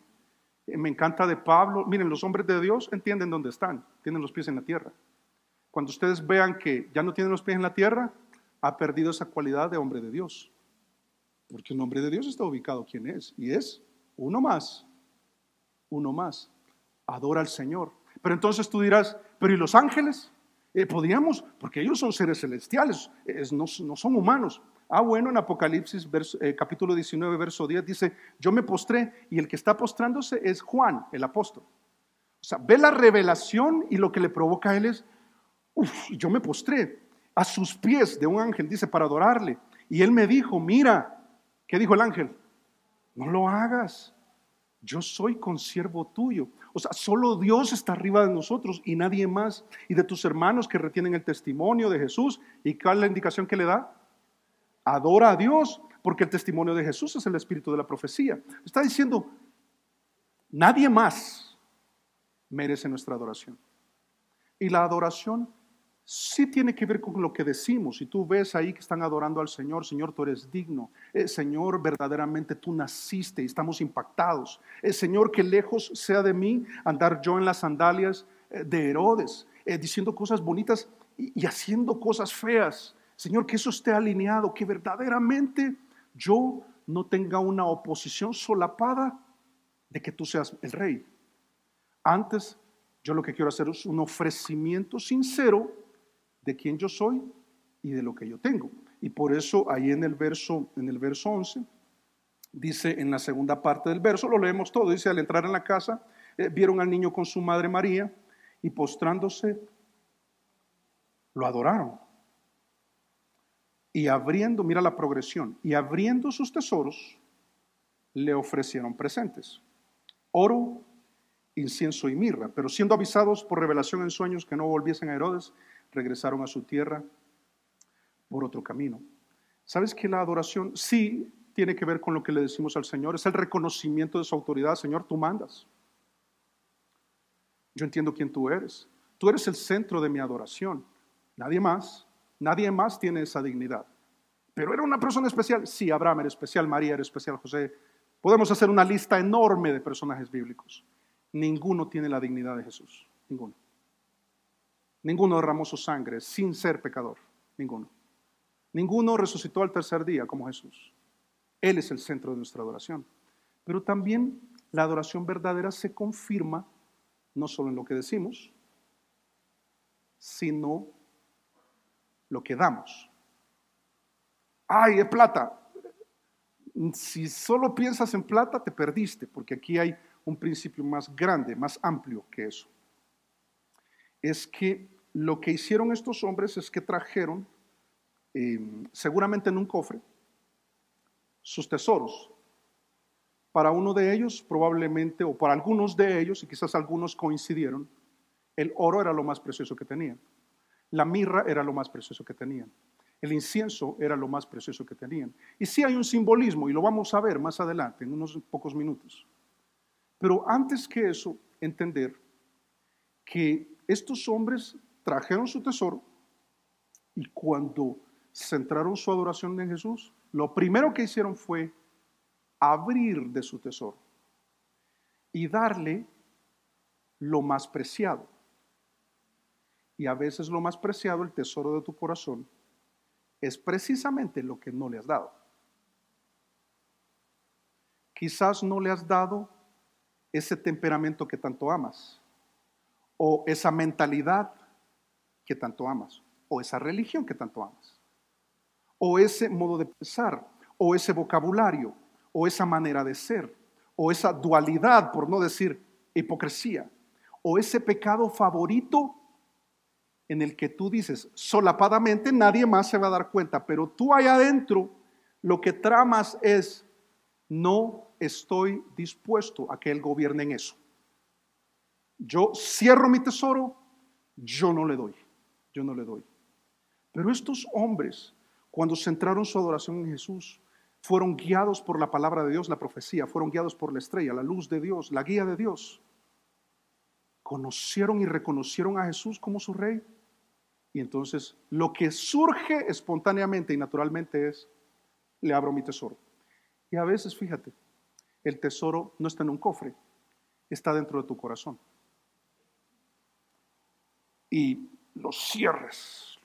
Me encanta de Pablo. Miren, los hombres de Dios entienden dónde están, tienen los pies en la tierra. Cuando ustedes vean que ya no tienen los pies en la tierra, ha perdido esa cualidad de hombre de Dios. Porque un hombre de Dios está ubicado quién es. Y es uno más. Adora al Señor. Pero entonces tú dirás, pero ¿y los ángeles? Podríamos, porque ellos son seres celestiales, no son humanos. Bueno, en Apocalipsis capítulo 19, verso 10 dice, yo me postré y el que está postrándose es Juan, el apóstol. O sea, ve la revelación y lo que le provoca a él es, yo me postré a sus pies de un ángel, dice, para adorarle. Y él me dijo, mira, ¿qué dijo el ángel? No lo hagas, yo soy consiervo tuyo. O sea, solo Dios está arriba de nosotros y nadie más. Y de tus hermanos que retienen el testimonio de Jesús. ¿Y cuál es la indicación que le da? Adora a Dios, porque el testimonio de Jesús es el espíritu de la profecía. Está diciendo, nadie más merece nuestra adoración. Y la adoración sí tiene que ver con lo que decimos. Si tú ves ahí que están adorando al Señor, Señor, tú eres digno. Señor, verdaderamente tú naciste y estamos impactados. Señor, que lejos sea de mí andar yo en las sandalias de Herodes, diciendo cosas bonitas y haciendo cosas feas. Señor, que eso esté alineado, que verdaderamente yo no tenga una oposición solapada de que tú seas el rey. Antes, yo lo que quiero hacer es un ofrecimiento sincero de quién yo soy y de lo que yo tengo. Y por eso ahí en el verso 11, dice en la segunda parte del verso, lo leemos todo, dice, al entrar en la casa, vieron al niño con su madre María y postrándose, lo adoraron. Y abriendo, mira la progresión, y abriendo sus tesoros, le ofrecieron presentes, oro, incienso y mirra. Pero siendo avisados por revelación en sueños que no volviesen a Herodes, regresaron a su tierra por otro camino. ¿Sabes que la adoración sí tiene que ver con lo que le decimos al Señor? Es el reconocimiento de su autoridad. Señor, tú mandas. Yo entiendo quién tú eres. Tú eres el centro de mi adoración. Nadie más tiene esa dignidad. Pero era una persona especial. Sí, Abraham era especial, María era especial, José. Podemos hacer una lista enorme de personajes bíblicos. Ninguno tiene la dignidad de Jesús. Ninguno. Ninguno derramó su sangre sin ser pecador. Ninguno. Ninguno resucitó al tercer día como Jesús. Él es el centro de nuestra adoración. Pero también la adoración verdadera se confirma no solo en lo que decimos, sino lo que damos. ¡Ay, es plata! Si solo piensas en plata, te perdiste, porque aquí hay un principio más grande, más amplio que eso. Es que lo que hicieron estos hombres es que trajeron, seguramente en un cofre, sus tesoros. Para uno de ellos, probablemente, o para algunos de ellos, y quizás algunos coincidieron, el oro era lo más precioso que tenían. La mirra era lo más precioso que tenían. El incienso era lo más precioso que tenían. Y sí hay un simbolismo, y lo vamos a ver más adelante, en unos pocos minutos. Pero antes que eso, entender que estos hombres trajeron su tesoro y cuando centraron su adoración en Jesús, lo primero que hicieron fue abrir de su tesoro y darle lo más preciado. Y a veces lo más preciado, el tesoro de tu corazón, es precisamente lo que no le has dado. Quizás no le has dado ese temperamento que tanto amas, o esa mentalidad que tanto amas, o esa religión que tanto amas, o ese modo de pensar, o ese vocabulario, o esa manera de ser, o esa dualidad, por no decir hipocresía, o ese pecado favorito en el que tú dices solapadamente nadie más se va a dar cuenta, pero tú allá adentro lo que tramas es: no estoy dispuesto a que Él gobierne en eso. Yo cierro mi tesoro, yo no le doy. Pero estos hombres, cuando centraron su adoración en Jesús, fueron guiados por la palabra de Dios, la profecía, fueron guiados por la estrella, la luz de Dios, la guía de Dios. Conocieron y reconocieron a Jesús como su rey. Y entonces lo que surge espontáneamente y naturalmente es: le abro mi tesoro. Y a veces, fíjate, el tesoro no está en un cofre, está dentro de tu corazón. Y lo cierres.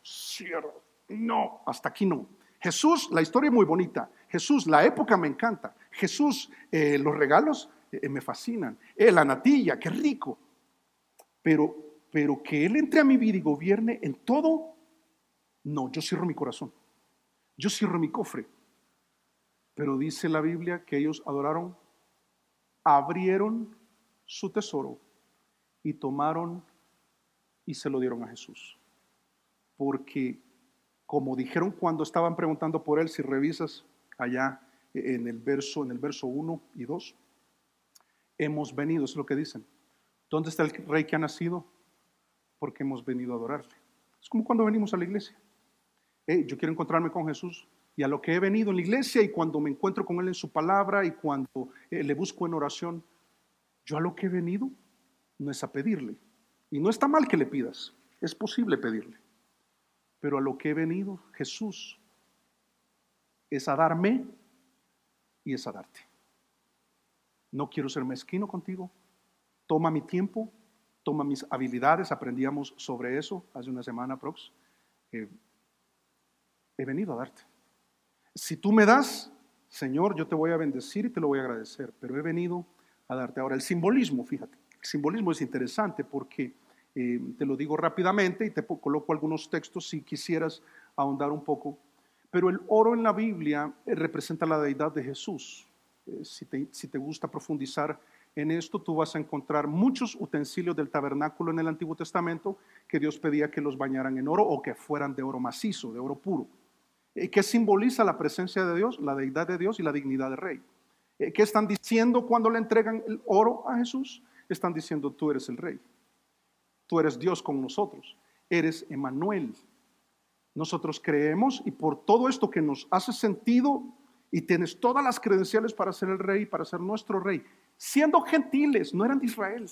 No, hasta aquí no. Jesús, la historia es muy bonita. Jesús, la época me encanta. Jesús, los regalos me fascinan. La natilla, qué rico. Pero que Él entre a mi vida y gobierne en todo, no, yo cierro mi corazón. Yo cierro mi cofre. Pero dice la Biblia que ellos adoraron, abrieron su tesoro y tomaron y se lo dieron a Jesús. Porque, como dijeron cuando estaban preguntando por Él, si revisas allá en el verso 1 y 2, hemos venido, eso es lo que dicen. ¿Dónde está el rey que ha nacido? Porque hemos venido a adorarle. Es como cuando venimos a la iglesia. Yo quiero encontrarme con Jesús, y a lo que he venido en la iglesia, y cuando me encuentro con Él en su palabra, y cuando le busco en oración, yo a lo que he venido no es a pedirle. Y no está mal que le pidas, es posible pedirle. Pero a lo que he venido, Jesús, es a darme y es a darte. No quiero ser mezquino contigo. Toma mi tiempo, toma mis habilidades. Aprendíamos sobre eso hace una semana aprox. He venido a darte. Si tú me das, Señor, yo te voy a bendecir y te lo voy a agradecer, pero he venido a darte. Ahora, el simbolismo, fíjate, el simbolismo es interesante porque te lo digo rápidamente y te coloco algunos textos si quisieras ahondar un poco. Pero el oro en la Biblia representa la deidad de Jesús. Si te gusta profundizar en esto, tú vas a encontrar muchos utensilios del tabernáculo en el Antiguo Testamento que Dios pedía que los bañaran en oro o que fueran de oro macizo, de oro puro. ¿Qué simboliza la presencia de Dios, la deidad de Dios y la dignidad de rey? ¿Qué están diciendo cuando le entregan el oro a Jesús? Están diciendo: tú eres el rey. Tú eres Dios con nosotros, eres Emmanuel. Nosotros creemos, y por todo esto que nos hace sentido, y tienes todas las credenciales para ser el rey, para ser nuestro rey, siendo gentiles, no eran de Israel.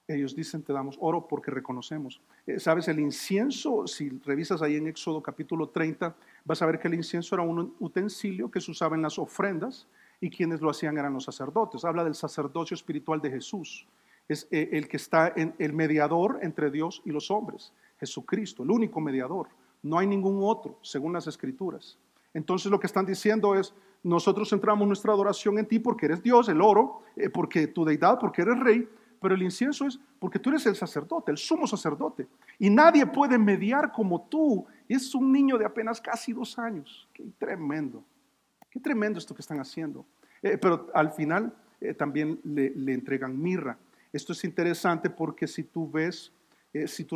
Ellos dicen: te damos oro porque reconocemos. ¿Sabes? El incienso, si revisas ahí en Éxodo capítulo 30, vas a ver que el incienso era un utensilio que se usaba en las ofrendas, y quienes lo hacían eran los sacerdotes. Habla del sacerdocio espiritual de Jesús. Es el que está en el mediador entre Dios y los hombres, Jesucristo, el único mediador. No hay ningún otro, según las Escrituras. Entonces lo que están diciendo es: nosotros centramos nuestra adoración en ti porque eres Dios, el oro, porque tu deidad, porque eres rey, pero el incienso es porque tú eres el sacerdote, el sumo sacerdote, y nadie puede mediar como tú. Es un niño de apenas casi 2 años. Qué tremendo esto que están haciendo. Pero al final también le entregan mirra. Esto es interesante porque si tú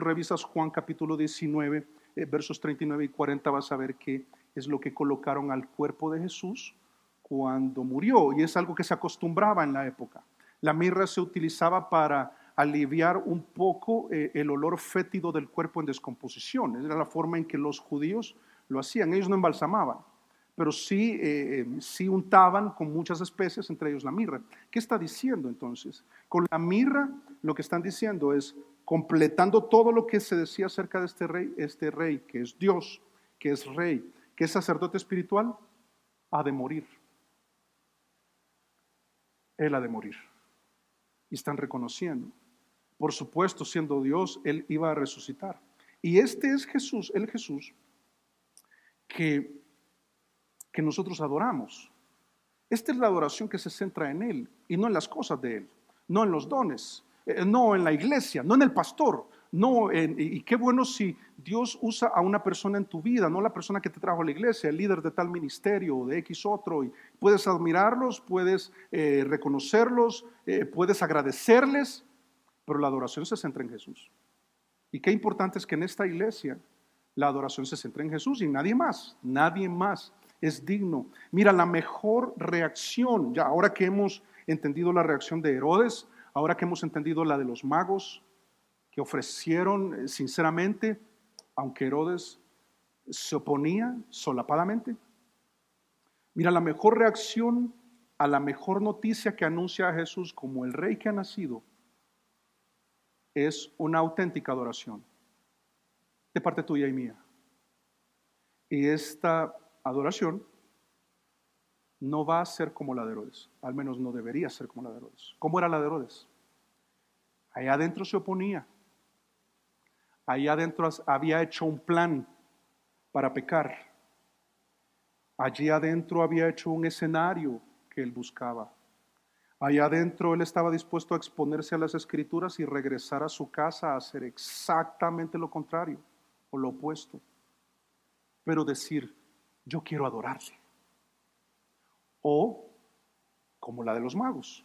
revisas Juan capítulo 19, versos 39 y 40, vas a ver que es lo que colocaron al cuerpo de Jesús cuando murió, y es algo que se acostumbraba en la época. La mirra se utilizaba para aliviar un poco el olor fétido del cuerpo en descomposición. Era la forma en que los judíos lo hacían. Ellos no embalsamaban, pero sí untaban con muchas especies, entre ellos la mirra. ¿Qué está diciendo entonces? Con la mirra lo que están diciendo es, completando todo lo que se decía acerca de este rey que es Dios, que es rey, que es sacerdote espiritual, ha de morir. Él ha de morir. Y están reconociendo. Por supuesto, siendo Dios, Él iba a resucitar. Y este es Jesús, el Jesús que nosotros adoramos. Esta es la adoración que se centra en Él y no en las cosas de Él, no en los dones, no en la iglesia, no en el pastor. Y qué bueno si Dios usa a una persona en tu vida, no la persona que te trajo a la iglesia, el líder de tal ministerio o de X otro, y puedes admirarlos, puedes reconocerlos, puedes agradecerles, pero la adoración se centra en Jesús. Y qué importante es que en esta iglesia la adoración se centra en Jesús y nadie más es digno. Mira, la mejor reacción, ya ahora que hemos entendido la reacción de Herodes, ahora que hemos entendido la de los magos, que ofrecieron sinceramente, aunque Herodes se oponía solapadamente. Mira, la mejor reacción a la mejor noticia que anuncia a Jesús como el rey que ha nacido es una auténtica adoración de parte tuya y mía. Y esta adoración no va a ser como la de Herodes, al menos no debería ser como la de Herodes. ¿Cómo era la de Herodes? Allá adentro se oponía. Allá adentro había hecho un plan para pecar. Allí adentro había hecho un escenario que él buscaba. Allá adentro él estaba dispuesto a exponerse a las Escrituras y regresar a su casa a hacer exactamente lo contrario o lo opuesto. Pero decir, yo quiero adorarle. O como la de los magos,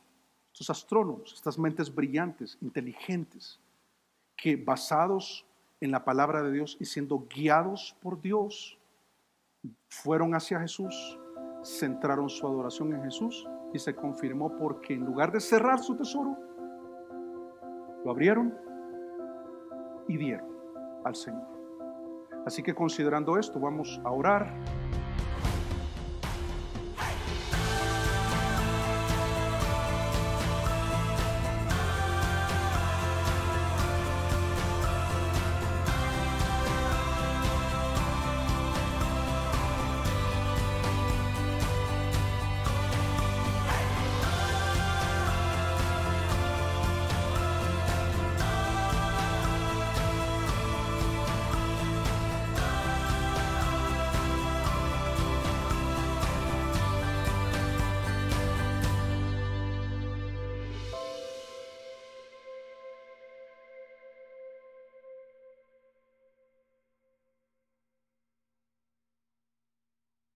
estos astrónomos, estas mentes brillantes, inteligentes, que basados en la palabra de Dios y siendo guiados por Dios, fueron hacia Jesús, centraron su adoración en Jesús y se confirmó porque en lugar de cerrar su tesoro, lo abrieron y dieron al Señor. Así que considerando esto, vamos a orar.